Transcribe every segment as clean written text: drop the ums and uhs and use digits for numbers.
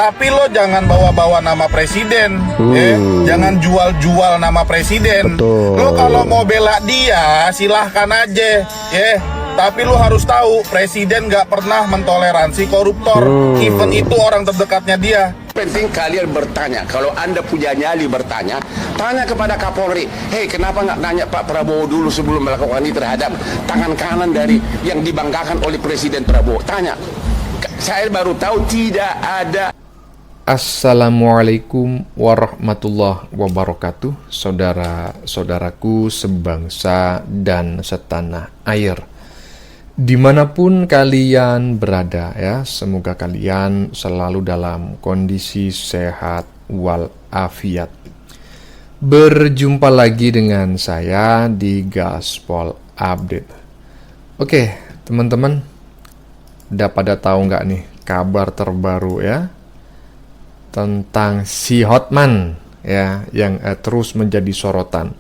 Tapi lo jangan bawa-bawa nama presiden, jangan jual-jual nama presiden. Betul. Lo kalau mau bela dia silahkan aja, Tapi lo harus tahu presiden gak pernah mentoleransi koruptor, even itu orang terdekatnya dia. Penting kalian bertanya, kalau Anda punya nyali bertanya, tanya kepada Kapolri, hei kenapa nggak nanya Pak Prabowo dulu sebelum melakukan ini terhadap tangan kanan dari yang dibanggakan oleh Presiden Prabowo. Tanya, saya baru tahu tidak ada. Assalamualaikum warahmatullahi wabarakatuh, saudara-saudaraku sebangsa dan setanah air. Dimanapun kalian berada ya, semoga kalian selalu dalam kondisi sehat walafiat. Berjumpa lagi dengan saya di Gaspol Update. Oke, teman-teman, udah pada tahu nggak nih kabar terbaru ya tentang si Hotman ya yang terus menjadi sorotan.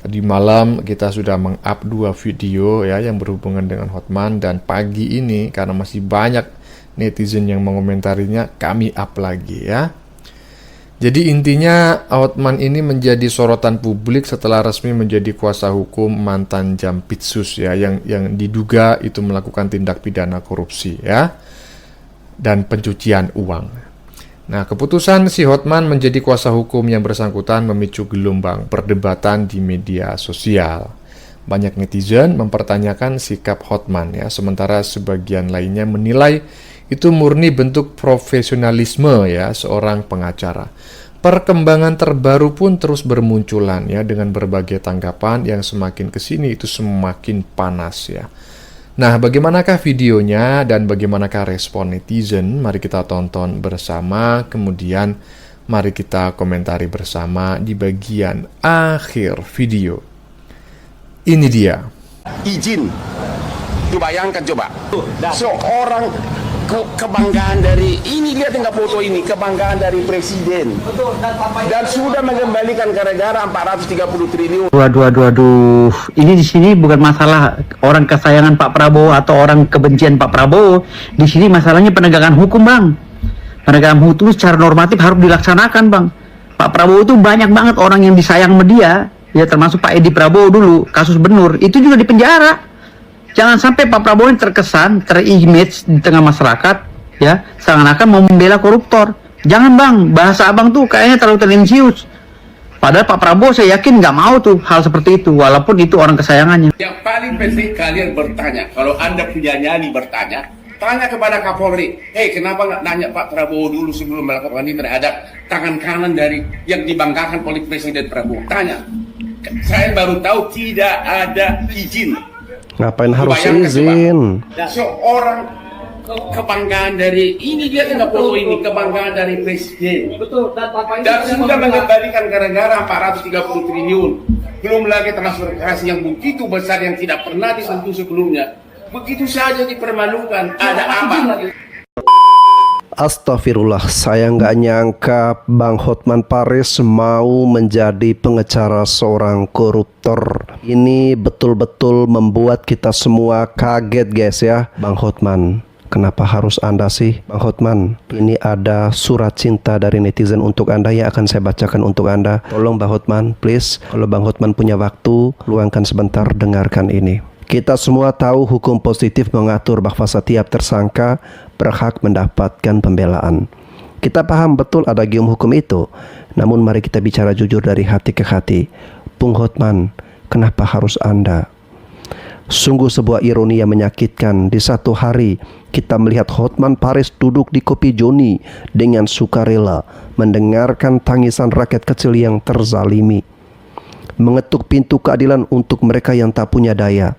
Tadi malam kita sudah meng-up 2 video ya yang berhubungan dengan Hotman, dan pagi ini karena masih banyak netizen yang mengomentarinya, kami up lagi ya. Jadi intinya Hotman ini menjadi sorotan publik setelah resmi menjadi kuasa hukum mantan Jampitsus ya yang diduga itu melakukan tindak pidana korupsi ya dan pencucian uang. Nah, keputusan si Hotman menjadi kuasa hukum yang bersangkutan memicu gelombang perdebatan di media sosial. Banyak netizen mempertanyakan sikap Hotman ya, sementara sebagian lainnya menilai itu murni bentuk profesionalisme ya seorang pengacara. Perkembangan terbaru pun terus bermunculan ya dengan berbagai tanggapan yang semakin kesini itu semakin panas ya. Nah, bagaimanakah videonya dan bagaimanakah respon netizen? Mari kita tonton bersama, kemudian mari kita komentari bersama di bagian akhir video. Ini dia. Izin. Itu bayangkan coba. Seorang kebanggaan dari ini, lihat nggak foto ini, kebanggaan dari presiden. Dan sudah mengembalikan ke negara 430 triliun. Waduh. Ini di sini bukan masalah orang kesayangan Pak Prabowo atau orang kebencian Pak Prabowo. Di sini masalahnya penegakan hukum, Bang. Penegakan hukum secara normatif harus dilaksanakan, Bang. Pak Prabowo itu banyak banget orang yang disayang sama dia, ya termasuk Pak Edi Prabowo dulu, kasus Benur, itu juga dipenjara. Jangan sampai Pak Prabowo ini terkesan, terimage di tengah masyarakat, ya, seakan-akan mau membela koruptor. Jangan, Bang, bahasa Abang tuh kayaknya terlalu tendensius. Padahal Pak Prabowo saya yakin nggak mau tuh hal seperti itu, walaupun itu orang kesayangannya. Yang paling penting kalian bertanya, kalau Anda punya nyali bertanya, tanya kepada Kapolri, hei kenapa nggak nanya Pak Prabowo dulu sebelum melakukan ini terhadap tangan kanan dari yang dibanggakan oleh Presiden Prabowo. Tanya, saya baru tahu tidak ada izin. Ngapain harus izin? Seorang kebanggaan dari ini, dia nggak foto ini, kebanggaan dari presiden. Betul. Dan sudah mengembalikan ke negara 430 triliun. Belum lagi transfer yang begitu besar yang tidak pernah disentuh sebelumnya. Begitu saja dipermalukan. Ada apa? Astagfirullah, saya nggak nyangka Bang Hotman Paris mau menjadi pengacara seorang koruptor. Ini betul-betul membuat kita semua kaget guys ya. Bang Hotman, kenapa harus Anda sih Bang Hotman? Ini ada surat cinta dari netizen untuk Anda yang akan saya bacakan untuk Anda. Tolong Bang Hotman, please, kalau Bang Hotman punya waktu, luangkan sebentar dengarkan ini. Kita semua tahu hukum positif mengatur bahwa setiap tersangka berhak mendapatkan pembelaan. Kita paham betul ada gium hukum itu. Namun mari kita bicara jujur dari hati ke hati. Bung Hotman, kenapa harus Anda? Sungguh sebuah ironi yang menyakitkan. Di satu hari kita melihat Hotman Paris duduk di Kopi Joni dengan sukarela mendengarkan tangisan rakyat kecil yang terzalimi, mengetuk pintu keadilan untuk mereka yang tak punya daya.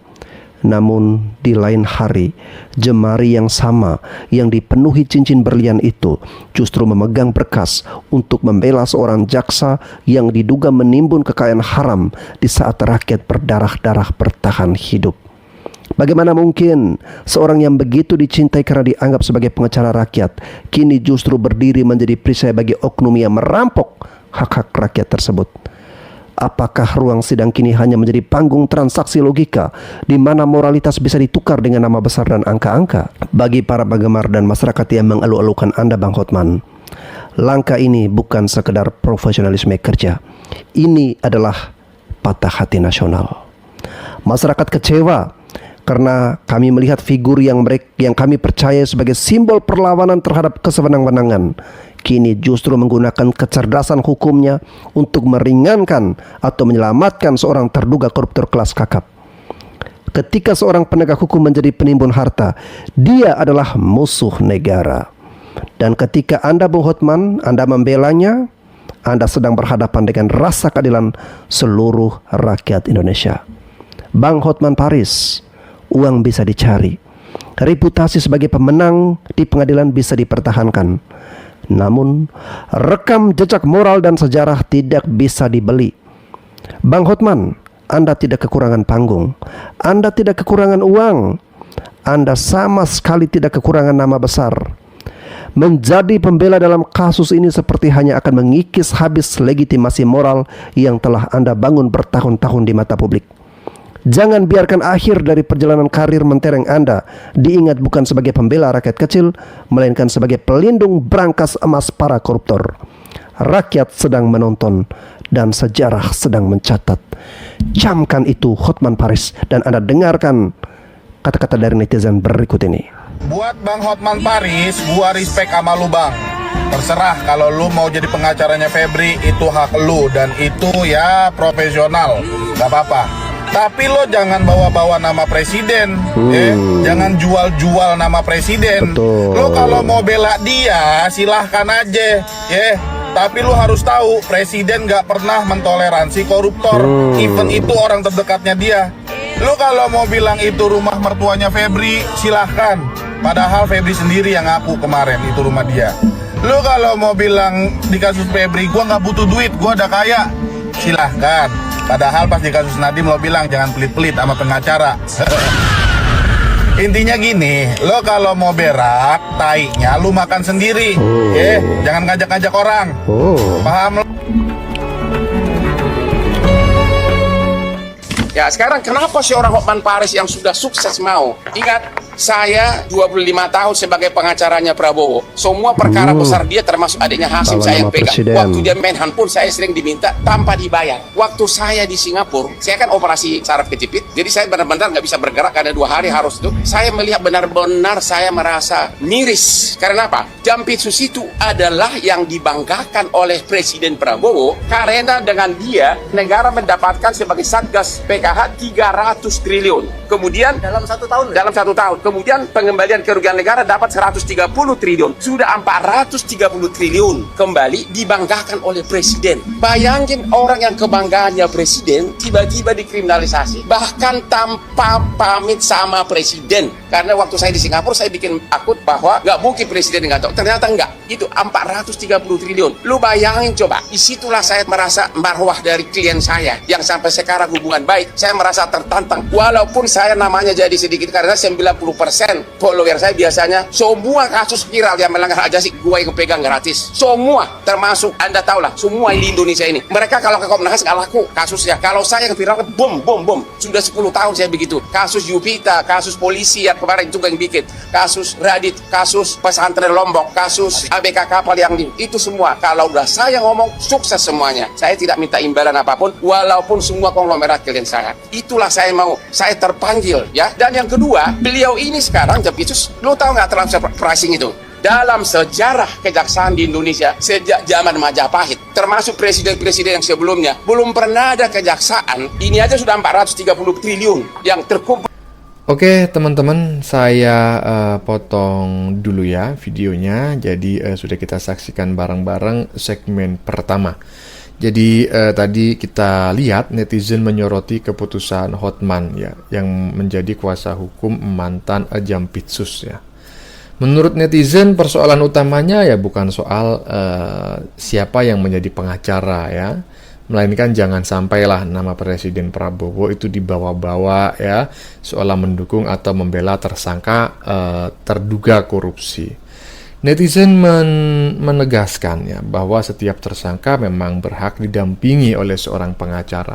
Namun di lain hari, jemari yang sama yang dipenuhi cincin berlian itu justru memegang berkas untuk membela seorang jaksa yang diduga menimbun kekayaan haram di saat rakyat berdarah-darah bertahan hidup. Bagaimana mungkin seorang yang begitu dicintai karena dianggap sebagai pengacara rakyat kini justru berdiri menjadi perisai bagi oknum yang merampok hak-hak rakyat tersebut? Apakah ruang sidang kini hanya menjadi panggung transaksi logika di mana moralitas bisa ditukar dengan nama besar dan angka-angka? Bagi para penggemar dan masyarakat yang mengeluh-elukan Anda Bang Hotman, Langkah ini bukan sekedar profesionalisme kerja. Ini adalah patah hati nasional. Masyarakat kecewa karena kami melihat figur yang kami percaya sebagai simbol perlawanan terhadap kesewenang-wenangan kini justru menggunakan kecerdasan hukumnya untuk meringankan atau menyelamatkan seorang terduga koruptor kelas kakap. Ketika seorang penegak hukum menjadi penimbun harta, dia adalah musuh negara. Dan ketika Anda, Bung Hotman, Anda membelanya, Anda sedang berhadapan dengan rasa keadilan seluruh rakyat Indonesia. Bang Hotman Paris, uang bisa dicari, reputasi sebagai pemenang di pengadilan bisa dipertahankan. Namun, rekam jejak moral dan sejarah tidak bisa dibeli. Bang Hotman, Anda tidak kekurangan panggung, Anda tidak kekurangan uang, Anda sama sekali tidak kekurangan nama besar. Menjadi pembela dalam kasus ini seperti hanya akan mengikis habis legitimasi moral yang telah Anda bangun bertahun-tahun di mata publik. Jangan biarkan akhir dari perjalanan karir mentereng Anda diingat bukan sebagai pembela rakyat kecil, melainkan sebagai pelindung brankas emas para koruptor. Rakyat sedang menonton dan sejarah sedang mencatat. Camkan itu, Hotman Paris, dan Anda dengarkan kata-kata dari netizen berikut ini. Buat Bang Hotman Paris, gua respect sama lu bang. Terserah kalau lu mau jadi pengacaranya Febri, itu hak lu dan itu ya profesional, gak apa-apa. Tapi lo jangan bawa-bawa nama presiden, jangan jual-jual nama presiden. Betul. Lo kalau mau bela dia silahkan aja, Tapi lo harus tahu presiden gak pernah mentoleransi koruptor, even itu orang terdekatnya dia. Lo kalau mau bilang itu rumah mertuanya Febri, silahkan. Padahal Febri sendiri yang ngaku kemarin itu rumah dia. Lo kalau mau bilang di kasus Febri gua nggak butuh duit, gua udah kaya, silahkan. Padahal pas di kasus Nadiem lo bilang jangan pelit-pelit sama pengacara. Intinya gini, lo kalau mau berak, tainya lo makan sendiri, jangan ngajak-ngajak orang. Paham lo? Ya sekarang kenapa sih orang Hotman Paris yang sudah sukses mau? Ingat, saya 25 tahun sebagai pengacaranya Prabowo. Semua perkara besar dia termasuk adiknya Hasim saya yang pegang. Presiden. Waktu dia Menhan pun saya sering diminta tanpa dibayar. Waktu saya di Singapura, saya kan operasi saraf kejepit. Jadi saya benar-benar nggak bisa bergerak karena 2 hari harus itu. Saya melihat benar-benar saya merasa miris. Karena apa? Jampitsus itu adalah yang dibanggakan oleh Presiden Prabowo karena dengan dia negara mendapatkan sebagai Satgas PKH 300 triliun. Kemudian dalam 1 tahun. Dalam 1 tahun. Kemudian pengembalian kerugian negara dapat 130 triliun. Sudah 430 triliun kembali dibanggakan oleh presiden. Bayangin orang yang kebanggaannya presiden tiba-tiba dikriminalisasi. Bahkan tanpa pamit sama presiden. Karena waktu saya di Singapura saya bikin akun bahwa nggak mungkin presiden nggak tahu. Ternyata nggak. Itu 430 triliun. Lu bayangin coba. Disitulah saya merasa marwah dari klien saya yang sampai sekarang hubungan baik. Saya merasa tertantang. Walaupun saya namanya jadi sedikit karena 90% follower saya biasanya semua kasus viral yang melanggar hak asasi gue yang pegang gratis. Semua termasuk Anda tahu lah semua di Indonesia ini. Mereka kalau ke Komnas nggak laku kasusnya. Kalau saya yang viral bom. Sudah 10 tahun saya begitu. Kasus Yupita, kasus polisi yang kemarin juga yang bikin, kasus Radit, kasus pesantren Lombok, kasus ABK kapal yang itu semua. Kalau udah saya ngomong sukses semuanya. Saya tidak minta imbalan apapun walaupun semua konglomerat klien saya. Itulah saya mau. Saya terpanggil ya. Dan yang kedua, beliau ini sekarang Jampitsus, lo tahu nggak transfer pricing itu? Dalam sejarah kejaksaan di Indonesia sejak zaman Majapahit, termasuk presiden-presiden yang sebelumnya, belum pernah ada kejaksaan. Ini aja sudah 430 triliun yang terkumpul. Oke teman-teman, saya potong dulu ya videonya. Jadi sudah kita saksikan bareng-bareng segmen pertama. Jadi tadi kita lihat netizen menyoroti keputusan Hotman ya, yang menjadi kuasa hukum mantan Jampitsus ya. Menurut netizen persoalan utamanya ya bukan soal siapa yang menjadi pengacara ya, melainkan jangan sampailah nama Presiden Prabowo itu dibawa-bawa ya, seolah mendukung atau membela tersangka terduga korupsi. Netizen menegaskan ya bahwa setiap tersangka memang berhak didampingi oleh seorang pengacara.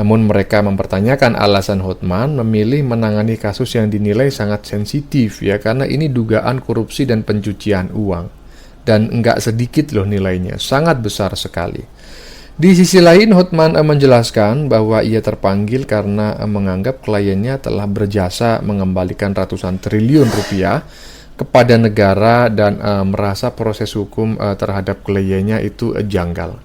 Namun mereka mempertanyakan alasan Hotman memilih menangani kasus yang dinilai sangat sensitif ya, karena ini dugaan korupsi dan pencucian uang. dan nggak sedikit loh nilainya, sangat besar sekali. Di sisi lain, Hotman menjelaskan bahwa ia terpanggil karena menganggap kliennya telah berjasa mengembalikan ratusan triliun rupiah kepada negara dan merasa proses hukum terhadap kliennya itu janggal.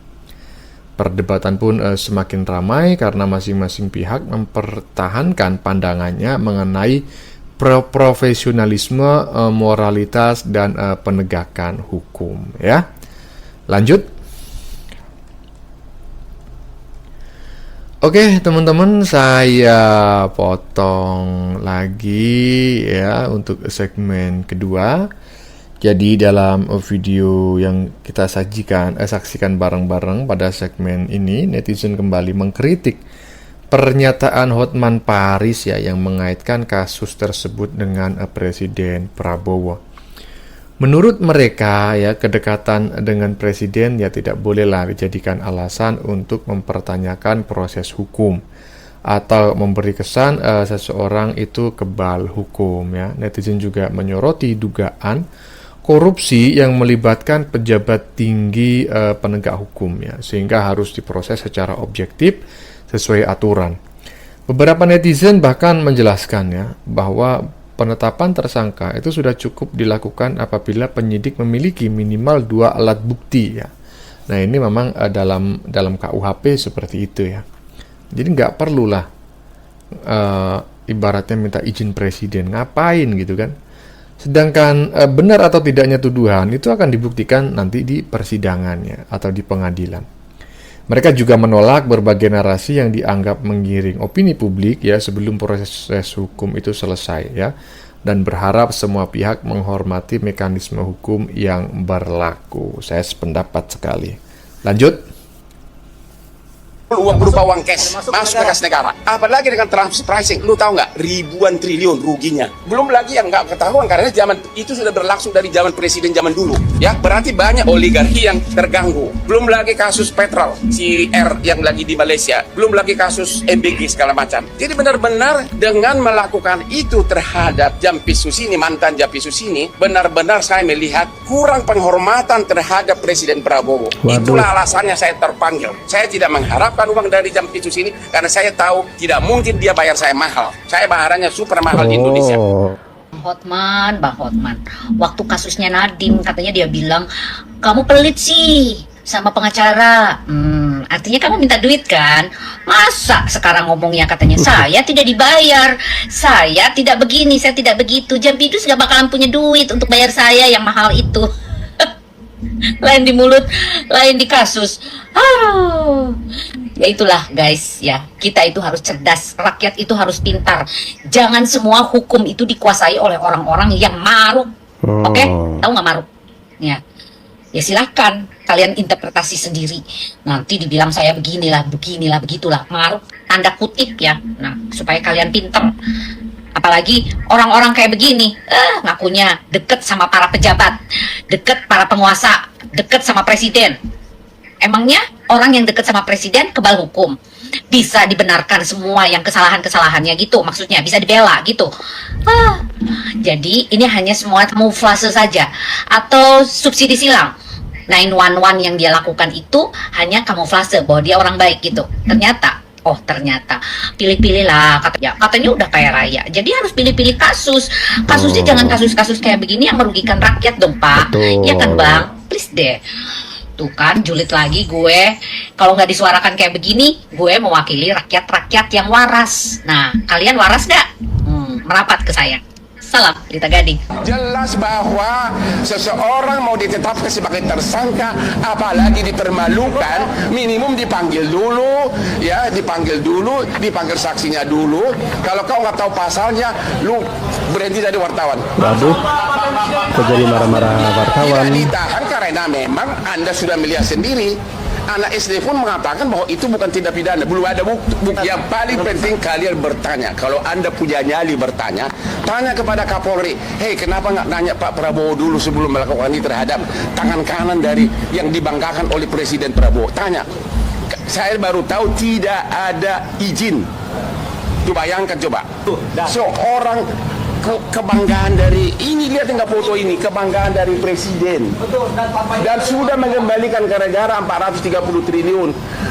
Perdebatan pun semakin ramai karena masing-masing pihak mempertahankan pandangannya mengenai profesionalisme, moralitas, dan penegakan hukum. Ya, lanjut. Oke teman-teman, saya potong lagi ya untuk segmen kedua. Jadi dalam video yang kita saksikan bareng-bareng pada segmen ini, netizen kembali mengkritik pernyataan Hotman Paris ya yang mengaitkan kasus tersebut dengan Presiden Prabowo. Menurut mereka ya, kedekatan dengan presiden ya tidak bolehlah dijadikan alasan untuk mempertanyakan proses hukum atau memberi kesan seseorang itu kebal hukum ya. Netizen juga menyoroti dugaan korupsi yang melibatkan pejabat tinggi penegak hukum ya, sehingga harus diproses secara objektif sesuai aturan. Beberapa netizen bahkan menjelaskan ya bahwa penetapan tersangka itu sudah cukup dilakukan apabila penyidik memiliki minimal 2 alat bukti ya. Nah ini memang dalam KUHP seperti itu ya. Jadi nggak perlulah ibaratnya minta izin presiden, ngapain gitu kan. Sedangkan benar atau tidaknya tuduhan itu akan dibuktikan nanti di persidangannya atau di pengadilan. Mereka juga menolak berbagai narasi yang dianggap menggiring opini publik ya sebelum proses hukum itu selesai ya, dan berharap semua pihak menghormati mekanisme hukum yang berlaku. Saya sependapat sekali. Lanjut. Uang berupa uang cash masuk ke kas negara. Apalagi dengan transfer pricing, lu tahu nggak, ribuan triliun ruginya. Belum lagi yang nggak ketahuan karena zaman itu sudah berlangsung dari zaman presiden zaman dulu. Ya berarti banyak oligarki yang terganggu. Belum lagi kasus petrol si R yang lagi di Malaysia. Belum lagi kasus MBG segala macam. Jadi benar-benar dengan melakukan itu terhadap Jampis Susini, mantan Jampis Susini, benar-benar saya melihat kurang penghormatan terhadap Presiden Prabowo. Itulah alasannya saya terpanggil. Saya tidak mengharapkan uang dari Jampis Susini karena saya tahu tidak mungkin dia bayar saya mahal. Saya bayarannya super mahal di Indonesia. Bang Hotman, waktu kasusnya Nadiem katanya dia bilang, kamu pelit sih sama pengacara. Artinya kamu minta duit kan? Masa sekarang ngomongnya katanya saya tidak dibayar, saya tidak begini, saya tidak begitu. Jampidus gak bakalan punya duit untuk bayar saya yang mahal itu. Lain di mulut, lain di kasus. Ya itulah guys ya, kita itu harus cerdas, rakyat itu harus pintar. Jangan semua hukum itu dikuasai oleh orang-orang yang maruk. Oke? Tahu nggak maruk? Ya silahkan kalian interpretasi sendiri. Nanti dibilang saya beginilah, begitulah. Maruk tanda kutip ya. Nah, supaya kalian pintar. Apalagi orang-orang kayak begini, ngakunya deket sama para pejabat, deket para penguasa, deket sama presiden. Emangnya orang yang deket sama presiden kebal hukum? Bisa dibenarkan semua yang kesalahan-kesalahannya gitu, maksudnya bisa dibela gitu. Jadi ini hanya semua kamuflase saja atau subsidi silang. 911 yang dia lakukan itu hanya kamuflase bahwa dia orang baik gitu. Ternyata pilih-pilih lah katanya udah kaya raya, jadi harus pilih-pilih kasusnya. Jangan kasus-kasus kayak begini yang merugikan rakyat dong Pak. Ya kan Bang, please deh. Tuh kan julid lagi gue, kalau nggak disuarakan kayak begini, gue mewakili rakyat yang waras. Nah kalian waras gak? Merapat ke saya. Salam Lita Gading. Jelas bahwa seseorang mau ditetapkan sebagai tersangka, apalagi dipermalukan, minimum dipanggil dulu, dipanggil saksinya dulu. Kalau kau nggak tahu pasalnya, lu berhenti dari wartawan. Waduh, kok jadi marah-marah wartawan? Tidak ditahan karena memang Anda sudah melihat sendiri. Anak SD pun mengatakan bahwa itu bukan tindak pidana, belum ada bukti. Yang paling penting kalian bertanya. Kalau Anda punya nyali bertanya, tanya kepada Kapolri. Hei, kenapa nggak nanya Pak Prabowo dulu sebelum melakukan ini terhadap tangan kanan dari yang dibanggakan oleh Presiden Prabowo? Tanya. Saya baru tahu tidak ada izin. Coba bayangkan coba. Seorang kebanggaan dari ini, lihat nggak foto ini, kebanggaan dari presiden. Dan sudah mengembalikan ke negara 430 triliun.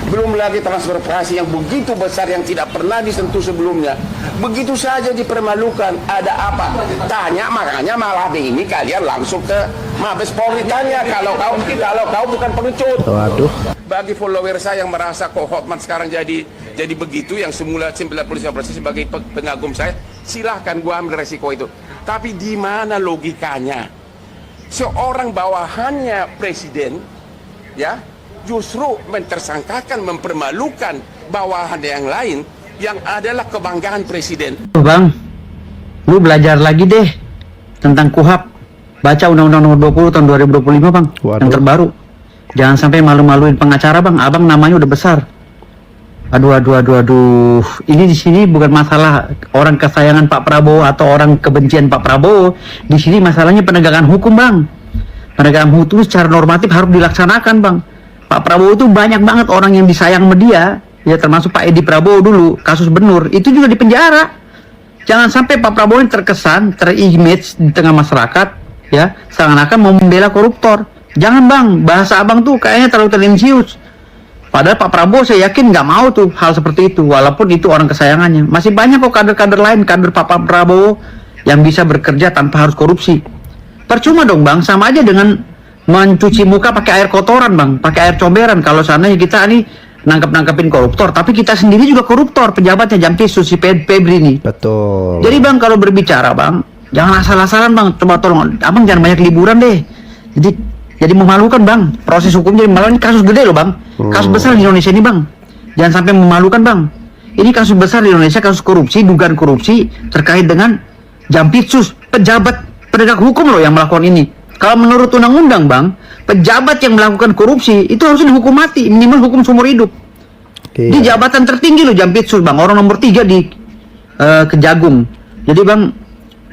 Belum lagi transferasi yang begitu besar yang tidak pernah disentuh sebelumnya. Begitu saja dipermalukan. Ada apa? Tanya, makanya malah ini kalian langsung ke Mabes Polri tanya kalau kau bukan pengecut. Waduh. Bagi follower saya yang merasa kok Hotman sekarang jadi begitu, yang semula 95% sebagai pengagum saya, silahkan gua ambil resiko itu. Tapi di mana logikanya? Seorang bawahannya presiden, ya, justru mentersangkakan, mempermalukan bawahan yang lain yang adalah kebanggaan presiden. Bang, lu belajar lagi deh tentang KUHP. Baca Undang-Undang Nomor 20 tahun 2025, Bang. Waduh. Yang terbaru. Jangan sampai malu-maluin pengacara, Bang. Abang namanya udah besar. Aduh. Ini di sini bukan masalah orang kesayangan Pak Prabowo atau orang kebencian Pak Prabowo. Di sini masalahnya penegakan hukum, Bang. Penegakan hukum secara normatif harus dilaksanakan, Bang. Pak Prabowo itu banyak banget orang yang disayang sama dia, ya, termasuk Pak Edi Prabowo dulu, kasus Benur, itu juga di penjara. Jangan sampai Pak Prabowo ini terkesan, terimage di tengah masyarakat, ya, seakan-akan mau membela koruptor. Jangan, Bang, bahasa abang tuh kayaknya terlalu tendensius. Padahal Pak Prabowo saya yakin nggak mau tuh hal seperti itu, walaupun itu orang kesayangannya. Masih banyak kok kader-kader lain, kader Pak Prabowo yang bisa bekerja tanpa harus korupsi. Percuma dong, Bang, sama aja dengan mencuci muka pakai air kotoran, Bang, pakai air comberan. Kalau seandainya kita nih nangkep-nangkepin koruptor, tapi kita sendiri juga koruptor, pejabatnya Jampisus, si Febri ini. Betul. Jadi, Bang, kalau berbicara, Bang, jangan asal-asalan, Bang. Coba tolong, abang jangan banyak liburan deh. Jadi memalukan, Bang. Proses hukum jadi malah ini kasus gede loh, Bang. Kasus besar di Indonesia ini, Bang. Jangan sampai memalukan, Bang. Ini kasus besar di Indonesia, kasus korupsi, dugaan korupsi terkait dengan Jampitsus, pejabat penegak hukum loh yang melakukan ini. Kalau menurut undang-undang, Bang, pejabat yang melakukan korupsi itu harus dihukum mati, minimal hukum seumur hidup. Di jabatan tertinggi loh Jampitsus, Bang, orang nomor 3 di Kejagung. Jadi, Bang,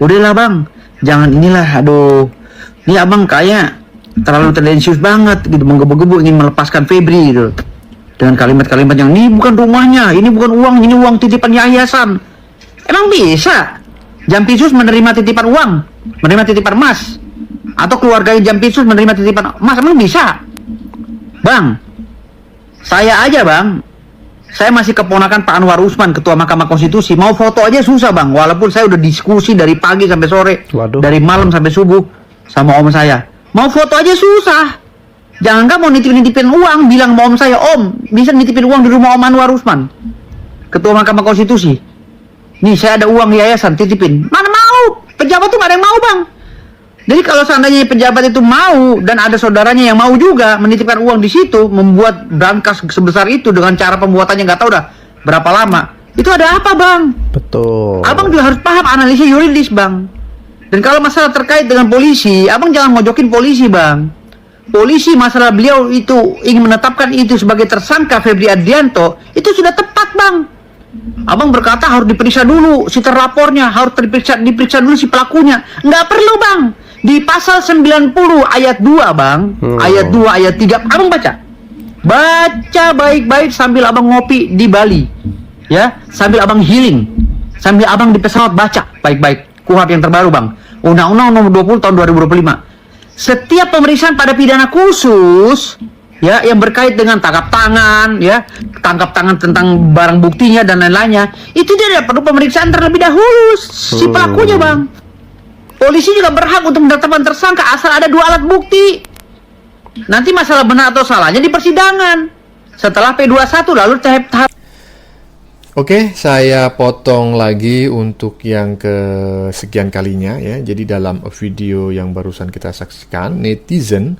udahlah, Bang, jangan inilah, aduh, ini abang kayak terlalu tendensius banget gitu, menggebu-gebu ingin melepaskan Febri gitu, dengan kalimat-kalimat yang ini bukan rumahnya, ini bukan uang, ini uang titipan yayasan. Emang bisa Jampitsus menerima titipan uang, menerima titipan emas, atau keluarganya Jampitsus menerima titipan emas? Emang bisa? Bang, saya aja, Bang, saya masih keponakan Pak Anwar Usman, Ketua Mahkamah Konstitusi. Mau foto aja susah, Bang, walaupun saya udah diskusi dari pagi sampai sore. Waduh. Dari malam sampai subuh sama om saya. Mau foto aja susah. Jangan nggak mau nitipin uang, bilang sama om saya, Om, bisa nitipin uang di rumah Om Anwar Usman, Ketua Mahkamah Konstitusi. Nih, saya ada uang di yayasan, titipin. Mana mau? Pejabat tuh nggak ada yang mau, Bang. Jadi kalau seandainya pejabat itu mau dan ada saudaranya yang mau juga menitipkan uang di situ, membuat brankas sebesar itu dengan cara pembuatannya nggak tahu dah berapa lama, itu ada apa, Bang? Betul. Abang juga harus paham analisis yuridis, Bang. Dan kalau masalah terkait dengan polisi, abang jangan mojokin polisi, Bang. Polisi, masalah beliau itu ingin menetapkan itu sebagai tersangka Febri Ardianto, itu sudah tepat, Bang. Abang berkata harus diperiksa dulu si terlapornya, harus diperiksa dulu si pelakunya. Nggak perlu, Bang. Di pasal 90 ayat 2, Bang. Ayat 2, ayat 3, abang baca. Baca baik-baik sambil abang ngopi di Bali. Ya, sambil abang healing. Sambil abang di pesawat baca baik-baik. KUHP yang terbaru, Bang. Undang-Undang Nomor 20 tahun 2025. Setiap pemeriksaan pada pidana khusus, ya, yang berkait dengan tangkap tangan, ya, tangkap tangan tentang barang buktinya dan lain-lainnya, itu dia perlu pemeriksaan terlebih dahulu si pelakunya, Bang. Polisi juga berhak untuk menetapkan tersangka asal ada 2 alat bukti. Nanti masalah benar atau salahnya di persidangan. Setelah P21 lalu tahap. Oke, saya potong lagi untuk yang kesekian kalinya ya. Jadi dalam video yang barusan kita saksikan, netizen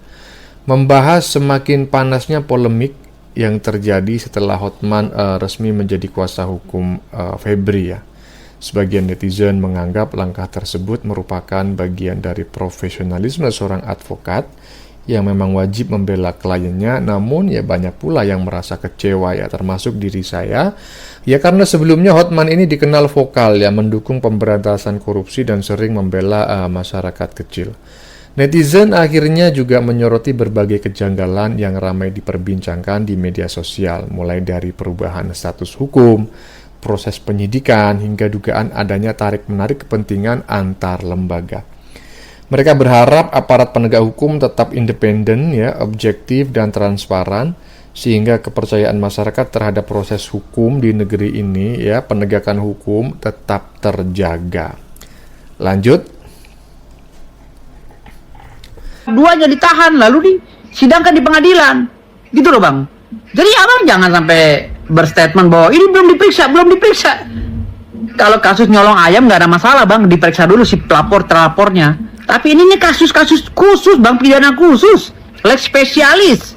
membahas semakin panasnya polemik yang terjadi setelah Hotman resmi menjadi kuasa hukum Febri ya. Sebagian netizen menganggap langkah tersebut merupakan bagian dari profesionalisme seorang advokat yang memang wajib membela kliennya, namun ya banyak pula yang merasa kecewa ya, termasuk diri saya. Ya karena sebelumnya Hotman ini dikenal vokal ya, mendukung pemberantasan korupsi dan sering membela masyarakat kecil. Netizen akhirnya juga menyoroti berbagai kejanggalan yang ramai diperbincangkan di media sosial, mulai dari perubahan status hukum, proses penyidikan hingga dugaan adanya tarik-menarik kepentingan antar lembaga. Mereka berharap aparat penegak hukum tetap independen, ya, objektif dan transparan, sehingga kepercayaan masyarakat terhadap proses hukum di negeri ini, ya, penegakan hukum tetap terjaga. Lanjut. Duanya ditahan lalu disidangkan di pengadilan. Gitu loh, Bang. Jadi abang jangan sampai berstatement bahwa ini belum diperiksa. Kalau kasus nyolong ayam nggak ada masalah, Bang, diperiksa dulu si pelapor terlapornya. Tapi ini kasus-kasus khusus, Bang, pidana khusus, lex spesialis.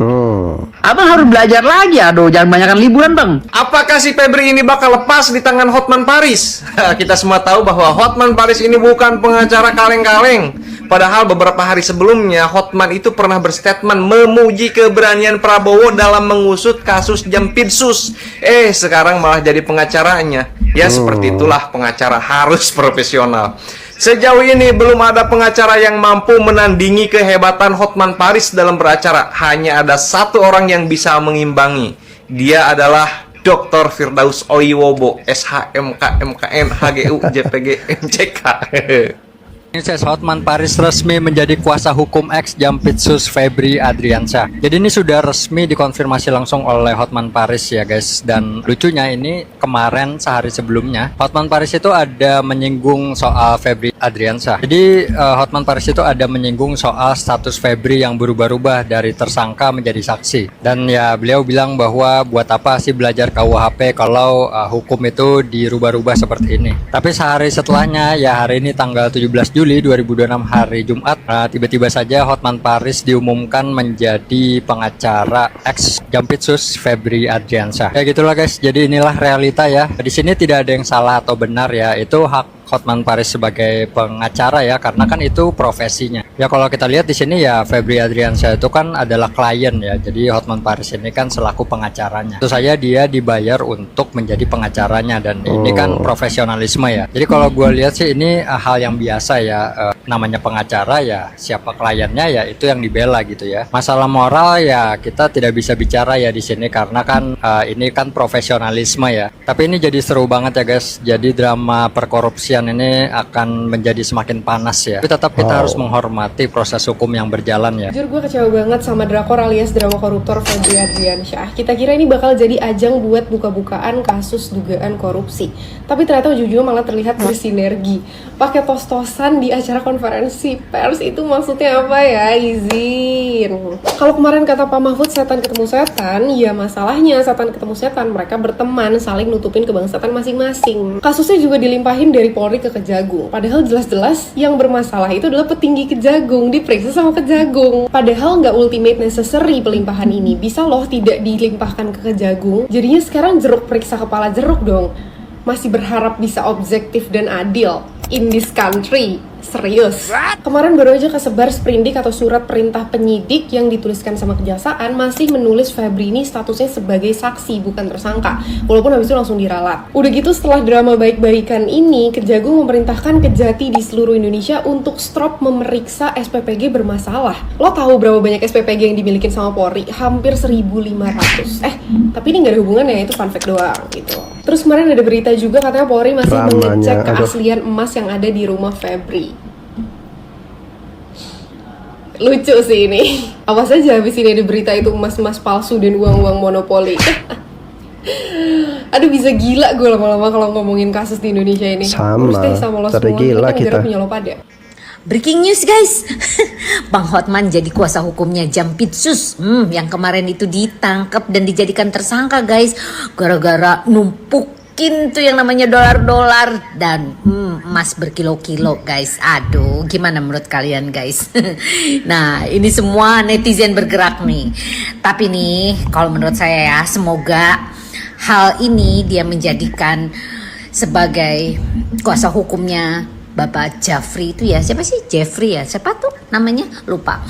Abang harus belajar lagi, aduh, jangan banyakkan liburan, Bang. Apakah si Febri ini bakal lepas di tangan Hotman Paris? Kita semua tahu bahwa Hotman Paris ini bukan pengacara kaleng-kaleng. Padahal beberapa hari sebelumnya Hotman itu pernah berstatement memuji keberanian Prabowo dalam mengusut kasus Jampitsus. Sekarang malah jadi pengacaranya. Ya seperti itulah pengacara harus profesional. Sejauh ini belum ada pengacara yang mampu menandingi kehebatan Hotman Paris dalam beracara. Hanya ada satu orang yang bisa mengimbangi. Dia adalah Dr. Firdaus Oiwobo, SHMK, MKN, HGU, JPG, MCK. Hotman Paris resmi menjadi kuasa hukum ex Jampitsus Febri Adriansyah. Jadi ini sudah resmi dikonfirmasi langsung oleh Hotman Paris, ya guys. Dan lucunya ini kemarin sehari sebelumnya Hotman Paris itu ada menyinggung soal Febri Adriansyah. Jadi Hotman Paris itu ada menyinggung soal status Febri yang berubah-ubah dari tersangka menjadi saksi. Dan ya beliau bilang bahwa buat apa sih belajar KUHP kalau hukum itu dirubah-rubah seperti ini. Tapi sehari setelahnya, ya hari ini tanggal 17 Juli 2026 hari Jumat, tiba-tiba saja Hotman Paris diumumkan menjadi pengacara ex Jampitsus Febri Adriansyah. Ya gitulah guys. Jadi inilah realita ya. Di sini tidak ada yang salah atau benar ya. Itu hak Hotman Paris sebagai pengacara ya, karena kan itu profesinya. Ya kalau kita lihat di sini ya Febri Adriansyah itu kan adalah klien ya. Jadi Hotman Paris ini kan selaku pengacaranya. Tentu saja dia dibayar untuk menjadi pengacaranya dan ini kan profesionalisme ya. Jadi kalau gue lihat sih ini hal yang biasa ya. Namanya pengacara ya, siapa kliennya ya itu yang dibela gitu ya. Masalah moral ya kita tidak bisa bicara ya di sini karena kan ini kan profesionalisme ya. Tapi ini jadi seru banget ya guys. Jadi drama perkorupsian ini akan menjadi semakin panas ya. Tapi tetap kita harus menghormati proses hukum yang berjalan ya. Jujur gue kecewa banget sama drakor alias drama koruptor Febri Adriansyah. Kita kira ini bakal jadi ajang buat buka-bukaan kasus dugaan korupsi. Tapi ternyata ujung-ujungnya malah terlihat bersinergi. Pakai tos-tosan di acara konferensi pers, itu maksudnya apa ya? Izin. Kalau kemarin kata Pak Mahfud setan ketemu setan, ya masalahnya setan ketemu setan. Mereka berteman saling nutupin kebangsaan masing-masing. Kasusnya juga dilimpahin dari Polri ke Kejagung. Padahal jelas-jelas yang bermasalah itu adalah petinggi Kejagung, diperiksa sama Kejagung. Padahal nggak ultimate necessary pelimpahan ini. Bisa loh tidak dilimpahkan ke Kejagung. Jadinya sekarang jeruk periksa kepala jeruk dong. Masih berharap bisa objektif dan adil in this country. Serius. Kemarin baru aja kesebar sprindik atau surat perintah penyidik yang dituliskan sama kejaksaan masih menulis Febri ini statusnya sebagai saksi bukan tersangka. Walaupun habis itu langsung diralat. Udah gitu setelah drama baik-baikan ini, Kejagung memerintahkan Kejati di seluruh Indonesia untuk stop memeriksa SPPG bermasalah. Lo tahu berapa banyak SPPG yang dimiliki sama Polri? Hampir 1.500. Tapi ini nggak ada hubungannya, itu fun fact doang gitu. Terus kemarin ada berita juga katanya Polri masih mengecek keaslian emas yang ada di rumah Febri. Lucu sih ini. Apa saja habis ini ada berita itu emas-emas palsu dan uang-uang monopoli. Aduh bisa gila gue lama-lama kalau ngomongin kasus di Indonesia ini. Sama lo semua. tergila kita. Punya lo pada. Breaking news guys, Bang Hotman jadi kuasa hukumnya Jampitsus yang kemarin itu ditangkap dan dijadikan tersangka guys, gara-gara numpukin tuh yang namanya dolar-dolar dan emas berkilo-kilo guys. Aduh, gimana menurut kalian guys? Nah, ini semua netizen bergerak nih. Tapi nih, kalau menurut saya ya, semoga hal ini dia menjadikan sebagai kuasa hukumnya Bapak Jafri itu ya, siapa sih Jeffrey ya, siapa tuh namanya, lupa.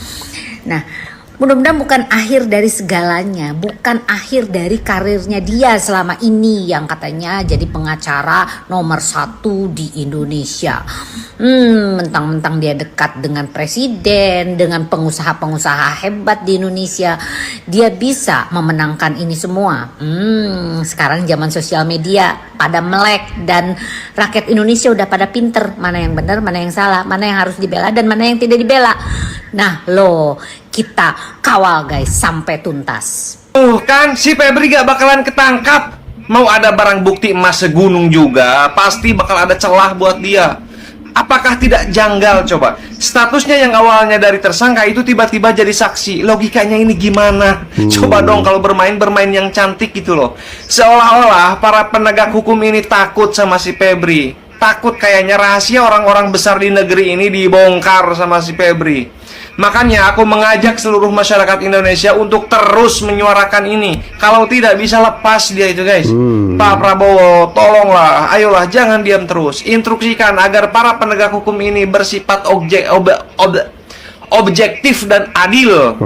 Nah, mudah-mudahan bukan akhir dari segalanya, bukan akhir dari karirnya dia selama ini yang katanya jadi pengacara nomor 1 di Indonesia. Mentang-mentang dia dekat dengan presiden, dengan pengusaha-pengusaha hebat di Indonesia. dia bisa memenangkan ini semua. Sekarang zaman sosial media pada melek dan rakyat Indonesia udah pada pinter mana yang benar, mana yang salah, mana yang harus dibela dan mana yang tidak dibela. Nah lo, kita kawal guys sampai tuntas. Kan si Febri gak bakalan ketangkap. Mau ada barang bukti emas segunung juga, pasti bakal ada celah buat dia. Apakah tidak janggal coba? Statusnya yang awalnya dari tersangka itu tiba-tiba jadi saksi. Logikanya ini gimana? Coba dong kalau bermain yang cantik gitu loh. Seolah-olah para penegak hukum ini takut sama si Febri. Takut kayaknya rahasia orang-orang besar di negeri ini dibongkar sama si Febri. Makanya aku mengajak seluruh masyarakat Indonesia untuk terus menyuarakan ini. Kalau tidak bisa lepas dia itu guys. Pak Prabowo, tolonglah, ayolah jangan diam terus. Instruksikan agar para penegak hukum ini bersifat objektif dan adil.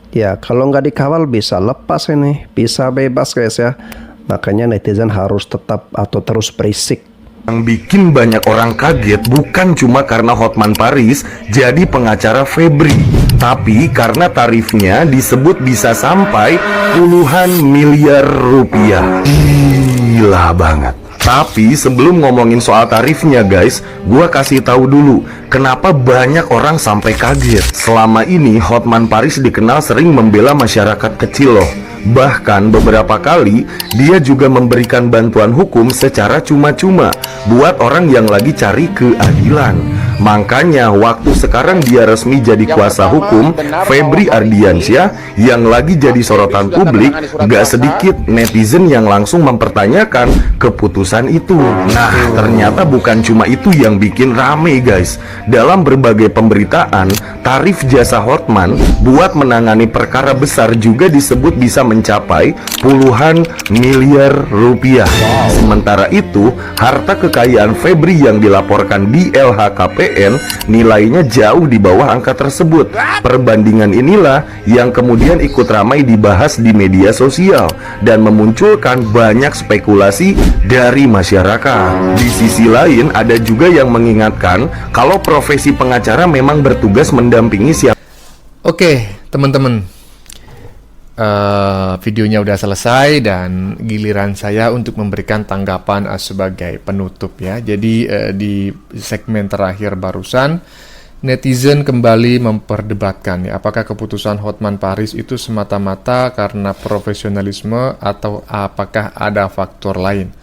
Ya, kalau nggak dikawal bisa lepas ini, bisa bebas guys ya. Makanya netizen harus tetap atau terus berisik. Yang bikin banyak orang kaget bukan cuma karena Hotman Paris jadi pengacara Febri, tapi karena tarifnya disebut bisa sampai puluhan miliar rupiah. Gila banget. Tapi sebelum ngomongin soal tarifnya guys, gua kasih tahu dulu kenapa banyak orang sampai kaget. Selama ini Hotman Paris dikenal sering membela masyarakat kecil loh. Bahkan beberapa kali dia juga memberikan bantuan hukum secara cuma-cuma buat orang yang lagi cari keadilan. Makanya waktu sekarang dia resmi jadi kuasa hukum Febri Ardiansyah yang lagi jadi sorotan publik, gak sedikit netizen yang langsung mempertanyakan keputusan itu. Nah ternyata bukan cuma itu yang bikin rame guys. Dalam berbagai pemberitaan, tarif jasa Hotman buat menangani perkara besar juga disebut bisa mencapai puluhan miliar rupiah. Sementara itu, harta kekayaan Febri yang dilaporkan di LHKPN nilainya jauh di bawah angka tersebut. Perbandingan inilah yang kemudian ikut ramai dibahas di media sosial dan memunculkan banyak spekulasi dari masyarakat. Di sisi lain, ada juga yang mengingatkan kalau profesi pengacara memang bertugas mendampingi siapa. Oke, teman-teman. Videonya udah selesai dan giliran saya untuk memberikan tanggapan sebagai penutup ya. Jadi di segmen terakhir barusan netizen kembali memperdebatkan ya, apakah keputusan Hotman Paris itu semata-mata karena profesionalisme atau apakah ada faktor lain.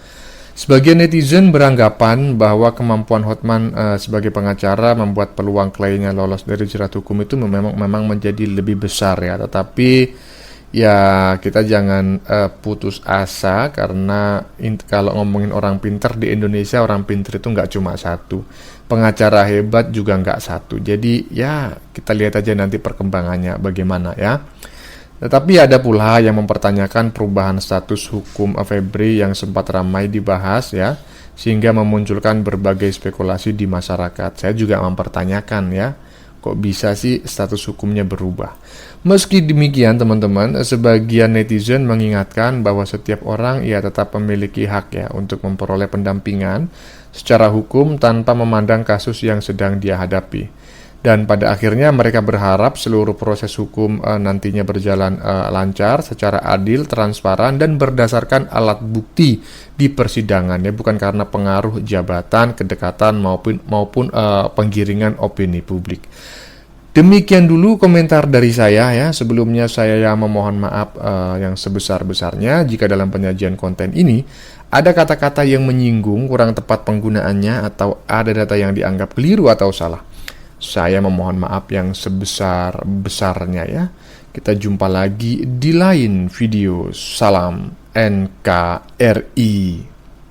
Sebagian netizen beranggapan bahwa kemampuan Hotman sebagai pengacara membuat peluang kliennya lolos dari jerat hukum itu memang menjadi lebih besar ya, tetapi ya kita jangan putus asa karena kalau ngomongin orang pinter di Indonesia, orang pinter itu nggak cuma satu, pengacara hebat juga nggak satu. Jadi ya kita lihat aja nanti perkembangannya bagaimana ya. Tetapi ada pula yang mempertanyakan perubahan status hukum Febri yang sempat ramai dibahas ya, sehingga memunculkan berbagai spekulasi di masyarakat. Saya juga mempertanyakan ya, kok bisa sih status hukumnya berubah? Meski demikian teman-teman, sebagian netizen mengingatkan bahwa setiap orang ya tetap memiliki hak ya untuk memperoleh pendampingan secara hukum tanpa memandang kasus yang sedang dia hadapi. Dan pada akhirnya mereka berharap seluruh proses hukum nantinya berjalan lancar, secara adil, transparan, dan berdasarkan alat bukti di persidangan ya, bukan karena pengaruh jabatan, kedekatan maupun penggiringan opini publik. Demikian dulu komentar dari saya ya. Sebelumnya saya memohon maaf yang sebesar-besarnya jika dalam penyajian konten ini ada kata-kata yang menyinggung, kurang tepat penggunaannya, atau ada data yang dianggap keliru atau salah. Saya memohon maaf yang sebesar-besarnya ya. Kita jumpa lagi di lain video. Salam NKRI.